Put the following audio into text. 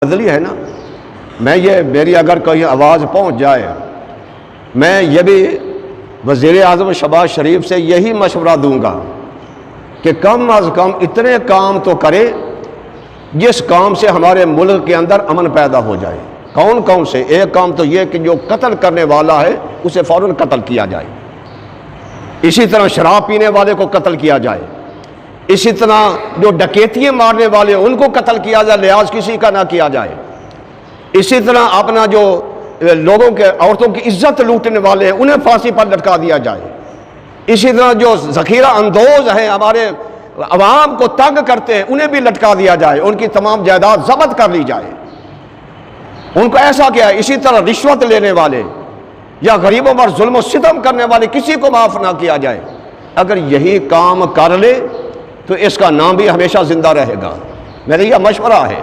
बदली है ना। मैं ये मेरी अगर कहीं आवाज़ पहुंच जाए, मैं ये भी वज़ीर आज़म शहबाज शरीफ से यही मशवरा दूंगा कि कम अज़ कम इतने काम तो करे जिस काम से हमारे मुल्क के अंदर अमन पैदा हो जाए। कौन कौन से? एक काम तो ये कि जो कत्ल करने वाला है उसे फ़ौरन कत्ल किया जाए। इसी तरह शराब पीने वाले को कत्ल किया जाए। इसी तरह जो डकैतियाँ मारने वाले उनको कत्ल किया जाए, लिहाज किसी का ना किया जाए। इसी तरह अपना जो लोगों के औरतों की इज्जत लूटने वाले हैं उन्हें फांसी पर लटका दिया जाए। इसी तरह जो ज़ख़ीरा अंदोज हैं, हमारे अवाम को तंग करते हैं, उन्हें भी लटका दिया जाए, उनकी तमाम जायदाद जब्त कर ली जाए, उनको ऐसा किया। इसी तरह रिश्वत लेने वाले या गरीबों पर जुल्म सितम करने वाले किसी को माफ़ ना किया जाए। अगर यही काम कर ले तो इसका नाम भी हमेशा ज़िंदा रहेगा। मेरा यह मशवरा है।